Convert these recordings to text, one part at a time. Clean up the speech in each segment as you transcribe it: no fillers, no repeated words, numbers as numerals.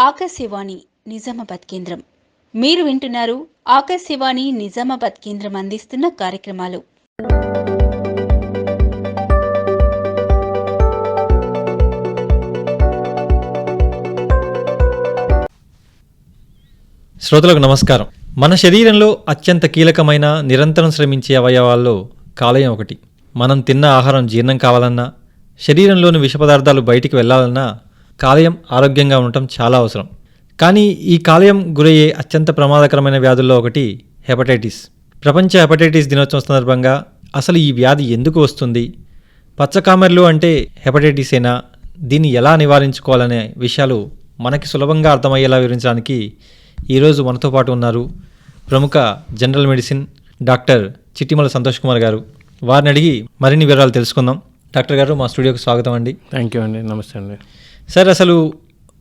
ఆకాశవాణి నిజామాబాద్ కేంద్రం. మీరు వింటున్నారు ఆకాశవాణి నిజామాబాద్ కేంద్రం అందిస్తున్న కార్యక్రమాలు. శ్రోతలకు నమస్కారం. మన శరీరంలో అత్యంత కీలకమైన నిరంతరం శ్రమించే అవయవాల్లో కాలేయం ఒకటి. మనం తిన్న ఆహారం జీర్ణం కావాలన్నా, శరీరంలోని విష పదార్థాలు బయటికి వెళ్లాలన్నా కాలేయం ఆరోగ్యంగా ఉండటం చాలా అవసరం. కానీ ఈ కాలేయం గురయ్యే అత్యంత ప్రమాదకరమైన వ్యాధుల్లో ఒకటి హెపటైటిస్. ప్రపంచ హెపటైటిస్ దినోత్సవం సందర్భంగా అసలు ఈ వ్యాధి ఎందుకు వస్తుంది, పచ్చకామెర్లు అంటే హెపటైటిసేనా, దీన్ని ఎలా నివారించుకోవాలనే విషయాలు మనకి సులభంగా అర్థమయ్యేలా వివరించడానికి ఈరోజు మనతో పాటు ఉన్నారు ప్రముఖ general medicine doctor Chittimala Santosh Kumar గారు. వారిని అడిగి మరిన్ని వివరాలు తెలుసుకుందాం. డాక్టర్ గారు, మా స్టూడియోకి స్వాగతం అండి. థ్యాంక్ యూ అండి. నమస్తే అండి. సార్, అసలు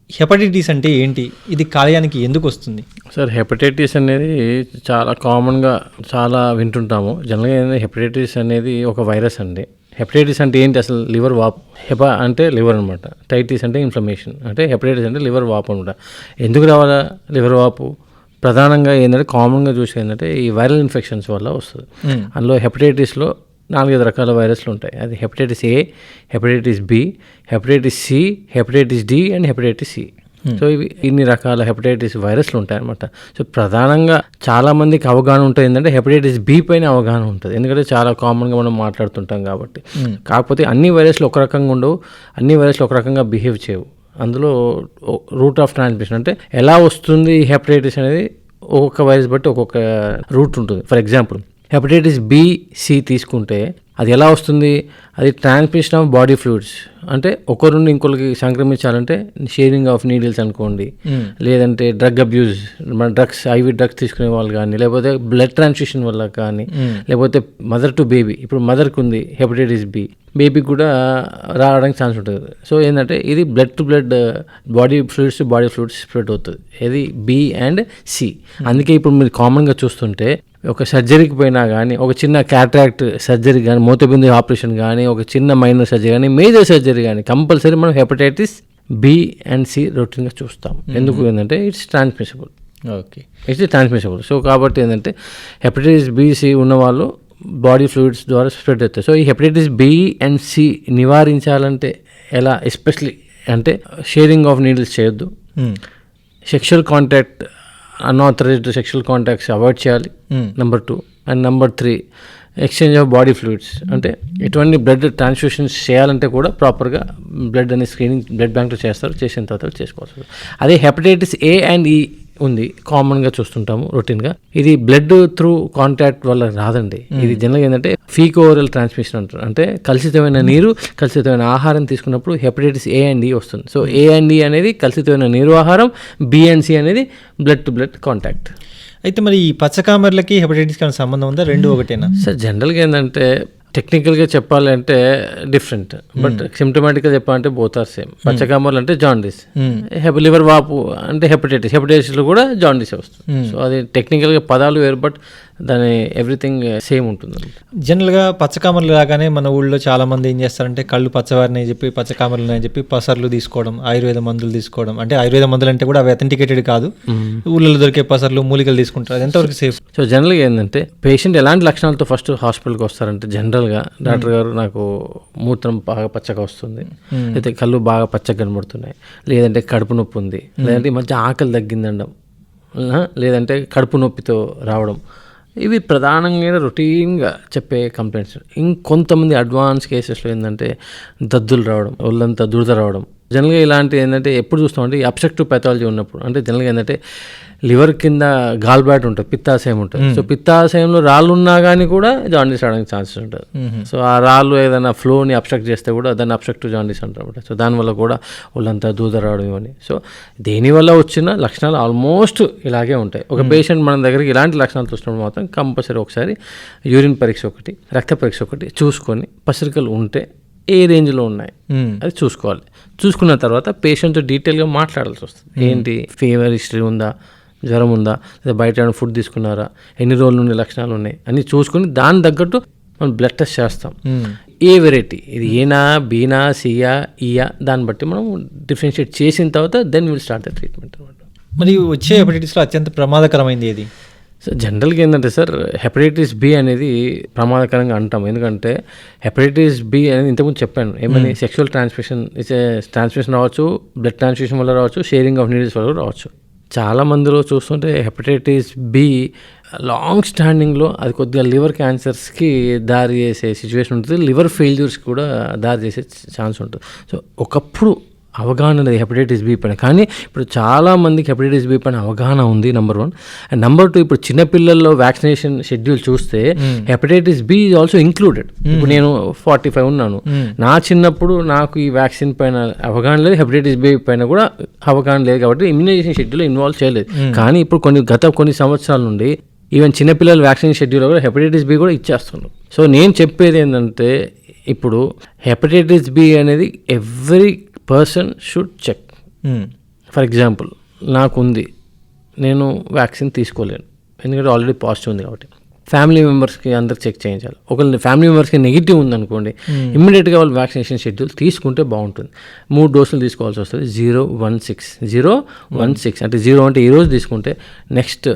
హెపటైటిస్ అంటే ఏంటి, ఇది కాలేయానికి ఎందుకు వస్తుంది? సార్, హెపటైటిస్ అనేది చాలా కామన్గా చాలా వింటుంటాము. జనరల్గా హెపటైటిస్ అనేది ఒక వైరస్ అండి. హెపటైటిస్ అంటే ఏంటి అసలు? లివర్ వాపు. హెప అంటే లివర్ అనమాట, టైటిస్ అంటే ఇన్ఫ్లమేషన్, అంటే హెపటైటిస్ అంటే లివర్ వాపు అనమాట. ఎందుకు రావాలా లివర్ వాపు? ప్రధానంగా ఏంటంటే కామన్గా చూసేది ఏంటంటే ఈ వైరల్ ఇన్ఫెక్షన్స్ వల్ల వస్తుంది. అందులో హెపటైటిస్లో 4-5 రకాల వైరస్లు ఉంటాయి. అది hepatitis A, hepatitis B, hepatitis C, hepatitis D and hepatitis C. So ఇవి ఇన్ని రకాల హెపటైటిస్ వైరస్లు ఉంటాయి అన్నమాట. సో ప్రధానంగా చాలా మందికి అవగాహన ఉంటుంది ఏంటంటే హెపటైటిస్ బి పైన అవగాహన ఉంటుంది, ఎందుకంటే చాలా కామన్గా మనం మాట్లాడుతుంటాం కాబట్టి. కాకపోతే అన్ని వైరస్లు ఒక రకంగా ఉండవు, అన్ని వైరస్లు ఒక రకంగా బిహేవ్ చేయవు. అందులో రూట్ ఆఫ్ ట్రాన్స్మిషన్ అంటే ఎలా వస్తుంది హెపటైటిస్ అనేది ఒక్కొక్క వైరస్ బట్టి ఒక్కొక్క రూట్ ఉంటుంది. For example hepatitis B, C తీసుకుంటే అది ఎలా వస్తుంది? అది ట్రాన్స్మిషన్ ఆఫ్ బాడీ ఫ్లూయిడ్స్, అంటే ఒకరి నుండి ఇంకొకరికి సంక్రమించాలంటే షేరింగ్ ఆఫ్ నీడిల్స్ అనుకోండి, లేదంటే డ్రగ్ అబ్యూజ్, మన డ్రగ్స్ ఐవి డ్రగ్స్ తీసుకునే వాళ్ళు కానీ, లేకపోతే బ్లడ్ ట్రాన్స్ఫ్యూషన్ వల్ల కానీ, లేకపోతే మదర్ టు బేబీ. ఇప్పుడు మదర్కి ఉంది హెపటైటిస్ బి, బేబీకి కూడా రావడానికి ఛాన్స్ ఉంటుంది. సో ఏంటంటే ఇది blood to blood, body fluids to body fluids spread అవుతుంది. ఇది బి అండ్ సి. అందుకే ఇప్పుడు మీరు కామన్గా చూస్తుంటే ఒక సర్జరీకి పోయినా కానీ, ఒక చిన్న క్యాట్రాక్ట్ సర్జరీ కానీ, మూతబిందు ఆపరేషన్ కానీ, ఒక చిన్న మైనర్ సర్జరీ కానీ, మేజర్ సర్జరీ కానీ, కంపల్సరీ మనం హెపటైటిస్ బి అండ్ సి రొటీన్గా చూస్తాం. ఎందుకు ఏంటంటే it's transmissible. Okay, it's transmissible. So కాబట్టి ఏంటంటే హెపటైటిస్ బి, సి ఉన్న వాళ్ళు బాడీ ఫ్లూయిడ్స్ ద్వారా స్ప్రెడ్ అవుతాయి. సో ఈ హెపటైటిస్ బి అండ్ సి నివారించాలంటే ఎలా? ఎస్పెషలీ అంటే షేరింగ్ ఆఫ్ నీడిల్స్ చేయొద్దు, sexual contact, unauthorized sexual contacts avoid చేయాలి, number 2. And number 3 exchange of body fluids, అంటే ఎటువంటి బ్లడ్ ట్రాన్స్ఫ్యూషన్స్ చేయాలంటే కూడా ప్రాపర్గా బ్లడ్ అనే స్క్రీనింగ్ బ్లడ్ బ్యాంక్లో చేస్తారు, చేసిన తర్వాత చేసుకోవచ్చు. అదే హెపటైటిస్ ఏ అండ్ ఈ ఉంది, కామన్గా చూస్తుంటాము రొటీన్గా. ఇది బ్లడ్ త్రూ కాంటాక్ట్ వల్ల రాదండి. ఇది జనరల్గా ఏంటంటే ఫీకో ఓరల్ ట్రాన్స్మిషన్ అంటారు, అంటే కలుషితమైన నీరు, కలుషితమైన ఆహారం తీసుకున్నప్పుడు హెపటైటిస్ ఏ అండ్ ఈ వస్తుంది. సో ఏ అండ్ ఈ అనేది కలుషితమైన నీరు ఆహారం, బి అండ్ సి అనేది బ్లడ్ టు బ్లడ్ కాంటాక్ట్. అయితే మరి ఈ పచ్చకామెర్లకి హెపటైటిస్ కానీ సంబంధం ఉందా? రెండు ఒకటేనా? సార్, జనరల్గా ఏంటంటే టెక్నికల్గా చెప్పాలంటే డిఫరెంట్, బట్ సిమ్టమాటిక్గా చెప్పాలంటే బోత్ ఆర్ సేమ్. పచ్చకామెర్లు అంటే జాండీస్, లివర్ వాపు అంటే హెపటైటిస్, హెపటైటిస్లో కూడా జాండీస్ వస్తుంది. సో అది టెక్నికల్గా పదాలు వేరు, బట్ దాని ఎవ్రీథింగ్ సేమ్ ఉంటుంది. జనరల్గా పచ్చకామెర్లు రాగానే మన ఊళ్ళో చాలా మంది ఏం చేస్తారంటే కళ్ళు పచ్చవారిని చెప్పి, పచ్చకామెర్లు అని చెప్పి పసర్లు తీసుకోవడం, ఆయుర్వేద మందులు తీసుకోవడం. అంటే ఆయుర్వేద మందులు అంటే కూడా అవి అథెంటికేటెడ్ కాదు, ఊళ్ళలో దొరికే పసర్లు, మూలికలు తీసుకుంటారు. అది ఎంతవరకు సేఫ్? సో జనరల్గా ఏంటంటే పేషెంట్ ఎలాంటి లక్షణాలతో ఫస్ట్ హాస్పిటల్కి వస్తారంటే, జనరల్గా డాక్టర్ గారు నాకు మూత్రం బాగా పచ్చగా వస్తుంది, అయితే కళ్ళు బాగా పచ్చగా కనబడుతున్నాయి, లేదంటే కడుపు నొప్పి ఉంది, లేదంటే ఈ మధ్య ఆకలి తగ్గిందనడం, లేదంటే కడుపు నొప్పితో రావడం, ఇవి ప్రధానంగా రొటీన్గా చెప్పే కంప్లైంట్స్. ఇంకొంతమంది అడ్వాన్స్ కేసెస్లో ఏంటంటే దద్దులు రావడం, ఒళ్ళంతా దురద రావడం. జనరల్గా ఇలాంటి ఏంటంటే ఎప్పుడు చూస్తామంటే ఈ అబ్స్ట్రక్టివ్ పెథాలజీ ఉన్నప్పుడు, అంటే జనరల్గా ఏంటంటే లివర్ కింద గాల్ బ్లాడర్ ఉంటుంది, పిత్తాశయం ఉంటుంది. సో పిత్తాశయంలో రాళ్ళు ఉన్నా కానీ కూడా జాండీస్ రావడానికి ఛాన్సెస్ ఉంటుంది. సో ఆ రాళ్ళు ఏదైనా ఫ్లోని అబ్స్ట్రక్ట్ చేస్తే కూడా దాన్ని అబ్స్ట్రక్టివ్ జాండీస్ అంటారు అనమాట. సో దానివల్ల కూడా ఒళ్ళంతా దూద రావడం ఇవన్నీ. సో దేనివల్ల వచ్చిన లక్షణాలు ఆల్మోస్ట్ ఇలాగే ఉంటాయి. ఒక పేషెంట్ మన దగ్గరికి ఇలాంటి లక్షణాలు చూసినప్పుడు మాత్రం కంపల్సరీ ఒకసారి యూరిన్ పరీక్ష ఒకటి, రక్త పరీక్ష ఒకటి చూసుకొని పసిరికలు ఉంటే ఏ రేంజ్లో ఉన్నాయి అది చూసుకోవాలి. చూసుకున్న తర్వాత పేషెంట్తో డీటెయిల్గా మాట్లాడాల్సి వస్తుంది. ఏంటి ఫీవర్ హిస్టరీ ఉందా, జ్వరం ఉందా, లేదా బయట ఫుడ్ తీసుకున్నారా, ఎన్ని రోజుల నుండి లక్షణాలు ఉన్నాయి అన్నీ చూసుకొని దాని తగ్గట్టు మనం బ్లడ్ టెస్ట్ చేస్తాం. ఏ వెరైటీ, ఇది ఏనా, బీనా, సియా, ఈయా, దాన్ని బట్టి మనం డిఫరెన్షియేట్ చేసిన తర్వాత then will start the treatment అనమాట. మరి వచ్చే హెపటైటిస్లో అత్యంత ప్రమాదకరమైంది ఏది? సో జనరల్గా ఏంటంటే సార్, హెపటైటిస్ బి అనేది ప్రమాదకరంగా అంటాం. ఎందుకంటే హెపటైటిస్ బి అనేది ఇంతకుముందు చెప్పాను, ఏమని సెక్షువల్ ట్రాన్స్మిషన్ రావచ్చు, బ్లడ్ ట్రాన్స్ఫ్యూషన్ వల్ల రావచ్చు, షేరింగ్ ఆఫ్ నీడిల్స్ వల్ల రావచ్చు. చాలా మందిలో చూస్తుంటే హెపటైటిస్ బి లాంగ్ స్టాండింగ్లో అది కొద్దిగా లివర్ క్యాన్సర్స్కి దారి చేసే సిచ్యువేషన్ ఉంటుంది, లివర్ ఫెయిల్యూర్స్ కూడా దారి చేసే ఛాన్స్ ఉంటుంది. సో ఒకప్పుడు అవగాహన లేదు హెపటైటిస్ బి పైన, కానీ ఇప్పుడు చాలా మందికి హెపటైటిస్ బి పైన అవగాహన ఉంది, నెంబర్ 1. అండ్ నెంబర్ 2, ఇప్పుడు చిన్నపిల్లల్లో వ్యాక్సినేషన్ షెడ్యూల్ చూస్తే hepatitis B is also included. ఇప్పుడు నేను 45 ఉన్నాను, నా చిన్నప్పుడు నాకు ఈ వ్యాక్సిన్ పైన అవగాహన లేదు, హెపటైటిస్ బి పైన కూడా అవగాహన లేదు, కాబట్టి ఇమ్యునైజేషన్ షెడ్యూల్ ఇన్వాల్వ్ చేయలేదు. కానీ ఇప్పుడు గత కొన్ని సంవత్సరాల నుండి ఈవెన్ చిన్నపిల్లల వ్యాక్సిన్ షెడ్యూల్ కూడా హెపటైటిస్ బి కూడా ఇచ్చేస్తున్నారు. సో నేను చెప్పేది ఏంటంటే, ఇప్పుడు హెపటైటిస్ బి అనేది every person should check. For example, నాకుంది, నేను వ్యాక్సిన్ తీసుకోలేను ఎందుకంటే ఆల్రెడీ పాజిటివ్ ఉంది కాబట్టి. ఫ్యామిలీ మెంబర్స్కి అందరికి చెక్ చేయించాలి. ఒకవేళ ఫ్యామిలీ మెంబర్స్కి నెగిటివ్ ఉందనుకోండి, ఇమ్మీడియట్గా వాళ్ళు వ్యాక్సినేషన్ షెడ్యూల్ తీసుకుంటే బాగుంటుంది. 3 డోసులు తీసుకోవాల్సి వస్తుంది. 016 అంటే 0 అంటే ఈరోజు తీసుకుంటే నెక్స్ట్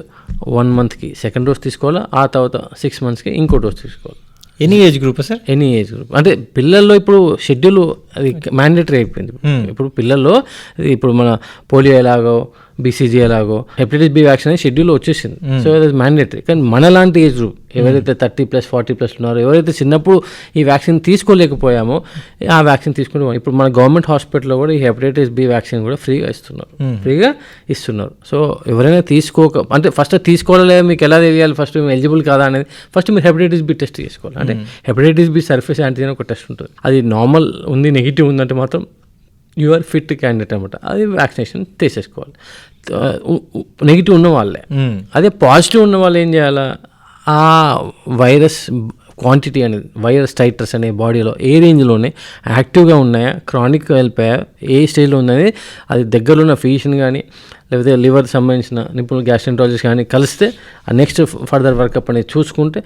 1 మంత్కి సెకండ్ డోస్ తీసుకోవాలా, ఆ తర్వాత 6 మంత్స్కి ఇంకో డోస్ తీసుకోవాలి. Any age group sir? Any age group. అంటే పిల్లల్లో ఇప్పుడు షెడ్యూల్ అది మ్యాండేటరీ అయిపోయింది. ఇప్పుడు పిల్లల్లో ఇప్పుడు మన పోలియో ఎలాగో, బీసీజీ ఎలాగో, హెపటైటిస్ బి వ్యాక్సిన్ అనేది షెడ్యూల్ వచ్చేసింది. సో అది మ్యాండేటరీ. కానీ మనలాంటి ఏజ్ గ్రూప్ ఎవరైతే 30+, 40+ ఉన్నారో, ఎవరైతే చిన్నప్పుడు ఈ వ్యాక్సిన్ తీసుకోలేకపోయామో ఆ వ్యాక్సిన్ తీసుకుంటే, ఇప్పుడు మన గవర్నమెంట్ హాస్పిటల్లో కూడా ఈ హెపటైటిస్ బి వ్యాక్సిన్ కూడా ఫ్రీగా ఇస్తున్నారు. సో ఎవరైనా అంటే ఫస్ట్ తీసుకోవాలా, మీకు ఎలా తెలియాలి ఫస్ట్ మేము ఎలిజిబుల్ కాదా అనేది, ఫస్ట్ మీరు హెపటైటిస్ బి టెస్ట్ చేసుకోవాలి. అంటే హెపటైటిస్ బి సర్ఫేస్ యాంటీజెన్ ఒక టెస్ట్ ఉంటుంది, అది నార్మల్ ఉంది, నెగిటివ్ ఉందంటే మాత్రం యూఆర్ ఫిట్ క్యాండిడేట్ అనమాట, అది వ్యాక్సినేషన్ తీసేసుకోవాలి. నెగిటివ్ ఉన్న వాళ్ళే. అదే పాజిటివ్ ఉన్న వాళ్ళు ఏం చేయాలా, ఆ వైరస్ క్వాంటిటీ అనేది, వైరస్ టైటర్స్ అనే బాడీలో ఏ రేంజ్లోనే యాక్టివ్గా ఉన్నాయా, క్రానిక్ వెళ్ళిపోయా, ఏ స్టేజ్లో ఉందనేది అది దగ్గరలో ఉన్న ఫిజిషియన్ కానీ లేకపోతే లివర్ సంబంధించిన నిపుణులు గ్యాస్ట్రెంటాలజిస్ట్ కానీ కలిస్తే ఆ నెక్స్ట్ ఫర్దర్ వర్కప్ అనేది చూసుకుంటే,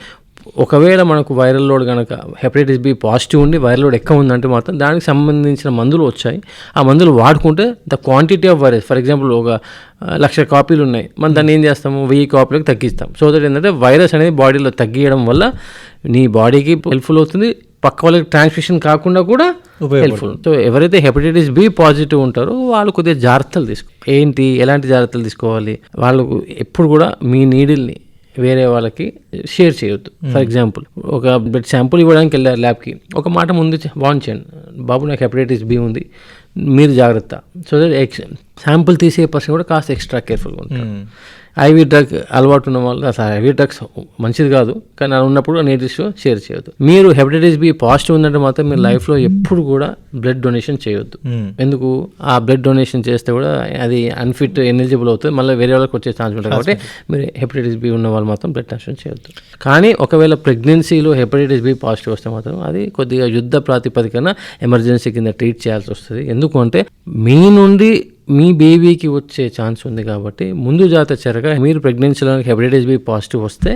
ఒకవేళ మనకు వైరల్ లోడ్ కనుక హెపటైటిస్ బి పాజిటివ్ ఉండి వైరల్ లోడ్ ఎక్కువ ఉందంటే మాత్రం దానికి సంబంధించిన మందులు వచ్చాయి, ఆ మందులు వాడుకుంటే the quantity of virus, for example 1,00,000 కాపీలు ఉన్నాయి, మనం దాన్ని ఏం చేస్తాము 1000 కాపీలకు తగ్గిస్తాం. సో దట్ ఏంటంటే వైరస్ అనేది బాడీలో తగ్గియడం వల్ల నీ బాడీకి హెల్ప్ఫుల్ అవుతుంది, పక్క వాళ్ళకి ట్రాన్స్మిషన్ కాకుండా కూడా హెల్ప్ఫుల్. సో ఎవరైతే హెపటైటిస్ బి పాజిటివ్ ఉంటారో వాళ్ళు కొద్దిగా జాగ్రత్తలు ఎలాంటి జాగ్రత్తలు తీసుకోవాలి, వాళ్ళకు ఎప్పుడు కూడా మీ నీడిల్ని వేరే వాళ్ళకి షేర్ చేయొద్దు. ఫర్ ఎగ్జాంపుల్, ఒక బ్లడ్ శాంపుల్ ఇవ్వడానికి వెళ్ళారు ల్యాబ్కి, ఒక మాట ముందు వార్న్ చేయండి, బాబు నాకు హెపటైటిస్ బి ఉంది, మీరు జాగ్రత్త. సో దట్ శాంపుల్ తీసే పర్సన్ కూడా కాస్త ఎక్స్ట్రా కేర్ఫుల్గా ఉంటారు. ఐవీ డ్రగ్ అలవాటు ఉన్న వాళ్ళు అసలు ఐవీ డ్రగ్స్ మంచిది కాదు, కానీ అలా ఉన్నప్పుడు నేటివ్స్ షేర్ చేయొద్దు. మీరు హెపటైటిస్ బి పాజిటివ్ ఉందంటే మాత్రం మీరు లైఫ్లో ఎప్పుడు కూడా బ్లడ్ డొనేషన్ చేయొద్దు. ఎందుకు, ఆ బ్లడ్ డొనేషన్ చేస్తే కూడా అది అన్ఫిట్ ఎలిజిబుల్ అవుతుంది, మళ్ళీ వేరే వాళ్ళకి వచ్చే ఛాన్స్ ఉంటుంది. కాబట్టి మీరు హెపటైటిస్ బి ఉన్న వాళ్ళు మాత్రం బ్లడ్ ట్రాన్స్ఫ్యూషన్ చేయొద్దు. కానీ ఒకవేళ ప్రెగ్నెన్సీలో హెపటైటిస్ బి పాజిటివ్ వస్తే మాత్రం అది కొద్దిగా యుద్ధ ప్రాతిపదికన ఎమర్జెన్సీ కింద ట్రీట్ చేయాల్సి వస్తుంది. ఎందుకంటే మీ నుండి మీ బేబీకి వచ్చే ఛాన్స్ ఉంది కాబట్టి ముందు జాగ్రత్త చర్యగా మీరు ప్రెగ్నెన్సీలో హెపటైటిస్ బి పాజిటివ్ వస్తే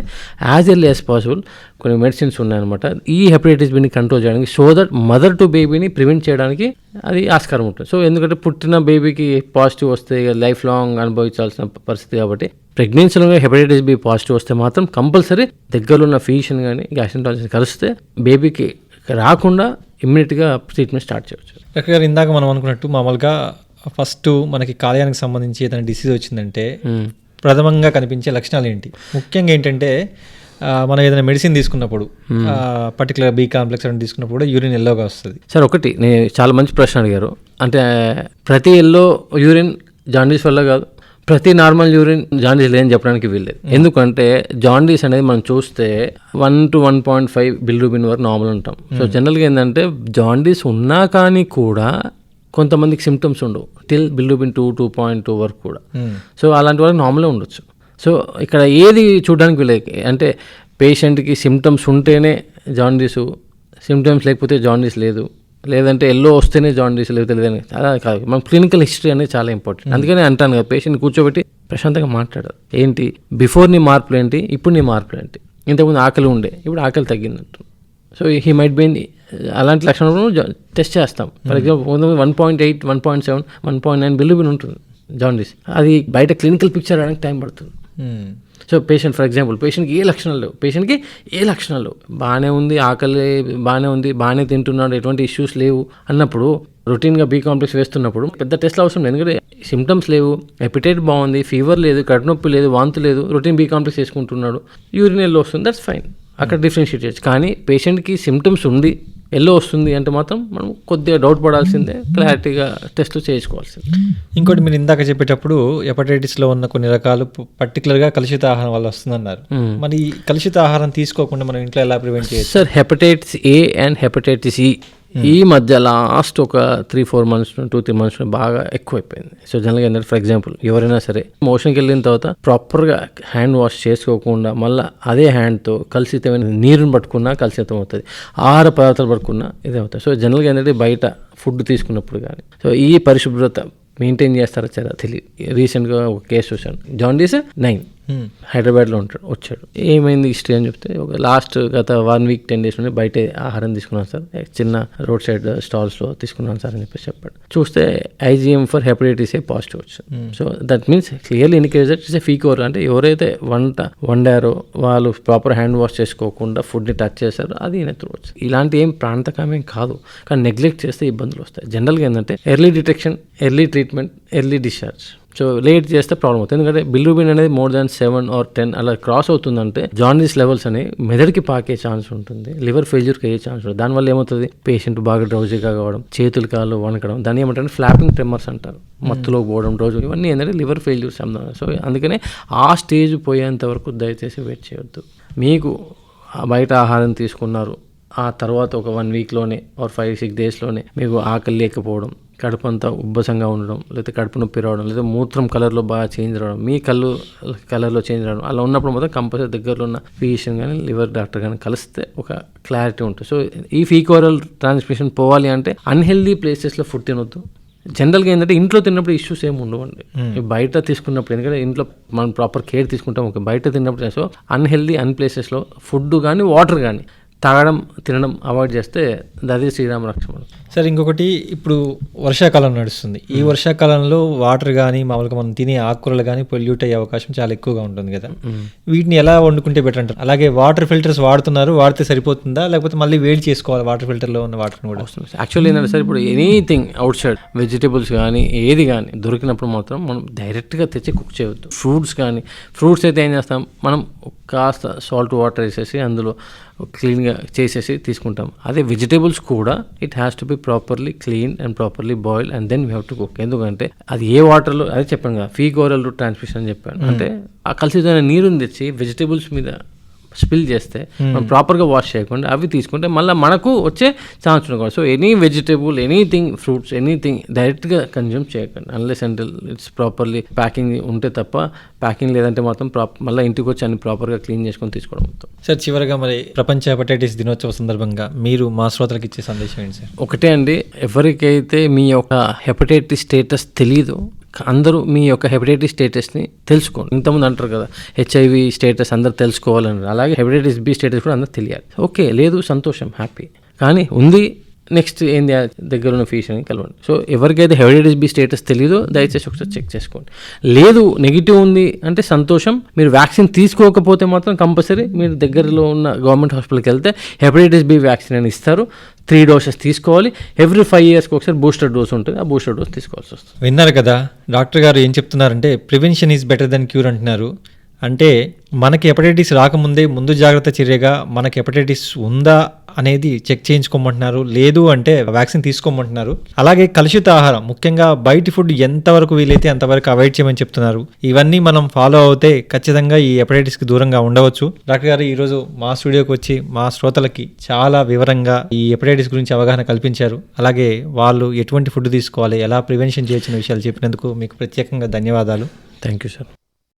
యాజ్ ఎర్లీ యాజ్ పాసిబుల్ కొన్ని మెడిసిన్స్ ఉన్నాయన్నమాట ఈ హెపటైటిస్ బిని కంట్రోల్ చేయడానికి, సో దట్ మదర్ టు బేబీని ప్రివెంట్ చేయడానికి అది ఆస్కారం ఉంటుంది. సో ఎందుకంటే పుట్టిన బేబీకి పాజిటివ్ వస్తే లైఫ్ లాంగ్ అనుభవించాల్సిన పరిస్థితి కాబట్టి ప్రెగ్నెన్సీలో హెపటైటిస్ బి పాజిటివ్ వస్తే మాత్రం కంపల్సరీ దగ్గరలో ఉన్న ఫిజిషియన్ కానీ గ్యాస్ట్రెంటాలజిస్ట్ కలిస్తే బేబీకి రాకుండా ఇమ్మీడియట్గా ట్రీట్మెంట్ స్టార్ట్ చేయవచ్చు. డాక్టర్ గారు, ఇందాక మనం అనుకున్నట్టు మామూలుగా ఫస్ట్ మనకి కాలేయానికి సంబంధించి ఏదైనా డిసీజ్ వచ్చిందంటే ప్రథమంగా కనిపించే లక్షణాలు ఏంటి? ముఖ్యంగా ఏంటంటే మనం ఏదైనా మెడిసిన్ తీసుకున్నప్పుడు పర్టికులర్ బి కాంప్లెక్స్ అని తీసుకున్నప్పుడు కూడా యూరిన్ ఎల్లోగా వస్తుంది. సార్ ఒకటి నేను చాలా మంచి ప్రశ్న అడిగారు. అంటే ప్రతి ఎల్లో యూరిన్ జాండీస్ వల్ల కాదు, ప్రతి నార్మల్ యూరిన్ జాండీస్ లేదని చెప్పడానికి వీల్లేదు. ఎందుకంటే జాండీస్ అనేది మనం చూస్తే 1 to 1.5 బిలిరూబిన్ వరకు నార్మల్ ఉంటాం. సో జనరల్గా ఏంటంటే జాండీస్ ఉన్నా కానీ కూడా కొంతమందికి సిమ్టమ్స్ ఉండవు, టిల్ బిలిరూబిన్ 2.2 వరకు కూడా. సో అలాంటి వాళ్ళకి నార్మల్గా ఉండొచ్చు. సో ఇక్కడ ఏది చూడడానికి వీలేదు, అంటే పేషెంట్కి సిమ్టమ్స్ ఉంటేనే జాండీసు, సిమ్టమ్స్ లేకపోతే జాండీస్ లేదు, లేదంటే ఎల్లో వస్తేనే జాండీస్ లేదని అలా కాదు. మన క్లినికల్ హిస్టరీ అనేది చాలా ఇంపార్టెంట్. అందుకనే అంటాను కదా, పేషెంట్ కూర్చోబెట్టి ప్రశాంతంగా మాట్లాడారు. ఏంటి బిఫోర్ నీ మార్పులు ఏంటి, ఇప్పుడు నీ మార్పులు ఏంటి, ఇంతకుముందు ఆకలి ఉండే ఇప్పుడు ఆకలి తగ్గిందంటు, సో హీ మైట్ బీ అలాంటి లక్షణాలను టెస్ట్ చేస్తాం. ఫర్ ఎగ్జాంపుల్ 1.8, 1.7, 1.9 బిలిబిన్ ఉంటుంది జాండీస్. అది బయట క్లినికల్ పిక్చర్ రావడానికి టైం పడుతుంది. సో పేషెంట్ ఫర్ ఎగ్జాంపుల్ పేషెంట్కి ఏ లక్షణాలు లేవు, బాగానే ఉంది, ఆకలి బాగానే ఉంది, బాగానే తింటున్నాడు, ఎటువంటి ఇష్యూస్ లేవు అన్నప్పుడు రొటీన్గా బి కాంప్లెక్స్ వేస్తున్నప్పుడు పెద్ద టెస్ట్లు అవసరం లేదు. ఎందుకంటే సిమ్టమ్స్ లేవు, ఎపిటైట్ బాగుంది, ఫీవర్ లేదు, కడుపు నొప్పి లేదు, వాంతి లేదు, రొటీన్ బి కాంప్లెక్స్ వేసుకుంటున్నాడు, యూరిన్ ఎల్లో వస్తుంది, దట్స్ ఫైన్, అక్కడ డిఫరెన్షియేట్ చేయొచ్చు. కానీ పేషెంట్కి సిమ్టమ్స్ ఉంది, ఎల్లో వస్తుంది అంటే మాత్రం మనం కొద్దిగా డౌట్ పడాల్సిందే, క్లారిటీగా టెస్ట్లు చేయించుకోవాల్సిందే. ఇంకోటి మీరు ఇందాక చెప్పేటప్పుడు హెపటైటిస్లో ఉన్న కొన్ని రకాలు పర్టికులర్గా కలుషిత ఆహారం వల్ల వస్తుందన్నారు. మరి ఈ కలుషిత ఆహారం తీసుకోకుండా మనం ఇంట్లో ఎలా ప్రివెంట్ చేయొచ్చు? Sir, hepatitis A and hepatitis ఈ మధ్య లాస్ట్ ఒక 3-4 months 2-3 months బాగా ఎక్కువైపోయింది. సో జనరల్గా ఏంటంటే ఫర్ ఎగ్జాంపుల్ ఎవరైనా సరే మోషన్కి వెళ్ళిన తర్వాత ప్రాపర్గా హ్యాండ్ వాష్ చేసుకోకుండా మళ్ళీ అదే హ్యాండ్తో కలుషితమైన నీరుని పట్టుకున్నా కలుషితం అవుతుంది, ఆహార పదార్థాలు పట్టుకున్నా ఇదే అవుతుంది. సో జనరల్గా ఏంటంటే బయట ఫుడ్ తీసుకున్నప్పుడు కానీ సో ఈ పరిశుభ్రత మెయింటైన్ చేస్తారో చాలా తెలియదు. రీసెంట్గా ఒక కేసు చూశాను, జాండీస్ 9 హైదరాబాద్లో వచ్చాడు. ఏమైంది హిస్టరీ అని చెప్తే ఒక లాస్ట్ గత 1 week 10 days నుండి బయట ఆహారం తీసుకున్నాను సార్, చిన్న రోడ్ సైడ్ స్టాల్స్లో తీసుకున్నాను సార్ అని చెప్పేసి చెప్పాడు. చూస్తే IgM for hepatitis A positive వచ్చింది. So that means clearly indicates that it's a ఫీకోర్, అంటే ఎవరైతే వండారో వాళ్ళు ప్రాపర్ హ్యాండ్ వాష్ చేసుకోకుండా ఫుడ్ని టచ్ చేశారో అది నెత్తుకోవచ్చు. ఇలాంటి ఏం ప్రాంతకమేం కాదు, కానీ నెగ్లెక్ట్ చేస్తే ఇబ్బందులు వస్తాయి. జనరల్గా ఏంటంటే early detection, early treatment, early discharge. So late చేస్తే ప్రాబ్లం అవుతుంది. ఎందుకంటే బిలిరూబిన్ అనేది more than 7 or 10 అలా క్రాస్ అవుతుందంటే జాండీస్ లెవెల్స్ అనేవి మెదడుకి పాకే ఛాన్స్ ఉంటుంది, లివర్ ఫెయిల్యూర్కి అయ్యే ఛాన్స్ ఉంటుంది. దానివల్ల ఏమవుతుంది, పేషెంట్ బాగా డ్రౌజీగా కావడం, చేతులు కాళ్ళు వణకడం, దాన్ని ఏమంటారు ఫ్లాపింగ్ ట్రెమర్స్ అంటారు, మత్తులో పోవడం, డ్రౌజీ, ఇవన్నీ ఏంటంటే లివర్ ఫెయిల్యూర్స్ సంబంధం. సో అందుకనే ఆ స్టేజ్ పోయేంత వరకు దయచేసి వెయిట్ చేయొద్దు. మీకు బయట ఆహారం తీసుకున్నారు, ఆ తర్వాత ఒక 1 weekలోనే ఆర్ 5-6 daysలోనే మీకు ఆకలి లేకపోవడం, కడుపు అంతా ఉబ్బసంగా ఉండడం, లేకపోతే కడుపు నొప్పి రావడం, లేదా మూత్రం కలర్లో బాగా చేంజ్ రావడం, మీ కళ్ళు కలర్లో చేంజ్ రావడం, అలా ఉన్నప్పుడు మాత్రం కంపల్సరీ దగ్గరలో ఉన్న ఫిజిషియన్ కానీ లివర్ డాక్టర్ కానీ కలిస్తే ఒక క్లారిటీ ఉంటుంది. సో ఈ ఫీకోరల్ ట్రాన్స్మిషన్ పోవాలి అంటే అన్హెల్దీ ప్లేసెస్లో ఫుడ్ తినొద్దు. జనరల్గా ఏంటంటే ఇంట్లో తిన్నప్పుడు ఇష్యూస్ ఏమి ఉండవండి, బయట తీసుకున్నప్పుడు ఎందుకంటే ఇంట్లో మనం ప్రాపర్ కేర్ తీసుకుంటాం, ఓకే, బయట తిన్నప్పుడు సో అన్హెల్దీ ప్లేసెస్లో ఫుడ్ కానీ వాటర్ కానీ తాగడం తినడం అవాయిడ్ చేస్తే అది శ్రీరామ రక్షణ. సార్ ఇంకొకటి, ఇప్పుడు వర్షాకాలం నడుస్తుంది, ఈ వర్షాకాలంలో వాటర్ కానీ మామూలుగా మనం తినే ఆకుకూరలు కానీ పొల్యూట్ అయ్యే అవకాశం చాలా ఎక్కువగా ఉంటుంది కదా, వీటిని ఎలా వండుకుంటే బెటర్ అంటారు? అలాగే వాటర్ ఫిల్టర్స్ వాడితే సరిపోతుందా, లేకపోతే మళ్ళీ వేడి చేసుకోవాలి వాటర్ ఫిల్టర్లో ఉన్న వాటర్ని కూడా? యాక్చువల్లీ ఏంటంటే సార్ ఇప్పుడు ఎనీథింగ్ అవుట్ సైడ్ వెజిటేబుల్స్ కానీ ఏది కానీ దొరికినప్పుడు మాత్రం మనం డైరెక్ట్గా తెచ్చి కుక్ చేయవద్దు. ఫ్రూట్స్ అయితే ఏం చేస్తాం, మనం కాస్త సాల్ట్ వాటర్ వేసేసి అందులో క్లీన్గా చేసేసి తీసుకుంటాం. అదే వెజిటేబుల్స్ కూడా it has to be properly clean and properly boil and then we have to cook. ఎందుకంటే అది ఏ వాటర్లో, అదే చెప్పాను కదా ఫీకోరల్ రూట్ ట్రాన్స్మిషన్ అని చెప్పాను, అంటే ఆ కలుషితమైన నీరుని తెచ్చి వెజిటేబుల్స్ మీద స్పిల్ చేస్తే మనం ప్రాపర్గా వాష్ చేయకుండా అవి తీసుకుంటే మళ్ళీ మనకు వచ్చే ఛాన్స్ ఉండకూడదు. So any vegetable, anything, fruits, anything డైరెక్ట్గా కన్జ్యూమ్ చేయకండి unless until it's properly packing ఉంటే తప్ప. ప్యాకింగ్ లేదంటే మాత్రం మళ్ళీ ఇంటికి వచ్చి అన్ని ప్రాపర్గా క్లీన్ చేసుకొని తీసుకోవడం మొత్తం. సార్ చివరిగా మరి ప్రపంచ హెపటైటిస్ దినోత్సవ సందర్భంగా మీరు మా శ్రోతలకు ఇచ్చే సందేశం ఏంటి సార్? ఒకటే అండి, ఎవరికైతే మీ యొక్క హెపటైటిస్ స్టేటస్ తెలీదు అందరూ మీ యొక్క హెపటైటిస్ స్టేటస్ని తెలుసుకోండి. ఇంతకుముందు అంటారు కదా HIV స్టేటస్ అందరు తెలుసుకోవాలని, అలాగే హెపటైటిస్ B స్టేటస్ కూడా అందరు తెలియాలి. ఓకే, లేదు సంతోషం, హ్యాపీ, కానీ ఉంది నెక్స్ట్ ఏంది దగ్గర ఉన్న ఫిజిషియన్ని కలవండి. సో ఎవరికైతే హెపటైటిస్ B స్టేటస్ తెలీదో దయచేసి ఒకసారి చెక్ చేసుకోండి. లేదు నెగిటివ్ ఉంది అంటే సంతోషం, మీరు వ్యాక్సిన్ తీసుకోకపోతే మాత్రం కంపల్సరీ మీరు దగ్గరలో ఉన్న గవర్నమెంట్ హాస్పిటల్కి వెళ్తే హెపటైటిస్ B వ్యాక్సిన్ అని ఇస్తారు. 3 doses తీసుకోవాలి. ఎవ్రీ 5 yearsకి ఒకసారి బూస్టర్ డోస్ ఉంటుంది, ఆ బూస్టర్ డోస్ తీసుకోవాల్సి వస్తుంది. విన్నారు కదా డాక్టర్ గారు ఏం చెప్తున్నారంటే prevention is better than cure అంటున్నారు. అంటే మనకి హెపటైటిస్ రాకముందే ముందు జాగ్రత్త చర్యగా మనకి హెపటైటిస్ ఉందా అనేది చెక్ చేయించుకోమంటున్నారు, లేదు అంటే వ్యాక్సిన్ తీసుకోమంటున్నారు. అలాగే కలుషిత ఆహారం, ముఖ్యంగా బయటి ఫుడ్ ఎంతవరకు వీలైతే అంతవరకు అవాయిడ్ చేయమని చెప్తున్నారు. ఇవన్నీ మనం ఫాలో అవుతే ఖచ్చితంగా ఈ హెపటైటిస్కి దూరంగా ఉండవచ్చు. డాక్టర్ గారు ఈరోజు మా స్టూడియోకి వచ్చి మా శ్రోతలకి చాలా వివరంగా ఈ హెపటైటిస్ గురించి అవగాహన కల్పించారు. అలాగే వాళ్ళు ఎటువంటి ఫుడ్ తీసుకోవాలి, ఎలా ప్రివెన్షన్ చేయొచ్చిన విషయాలు చెప్పినందుకు మీకు ప్రత్యేకంగా ధన్యవాదాలు. Thank you sir.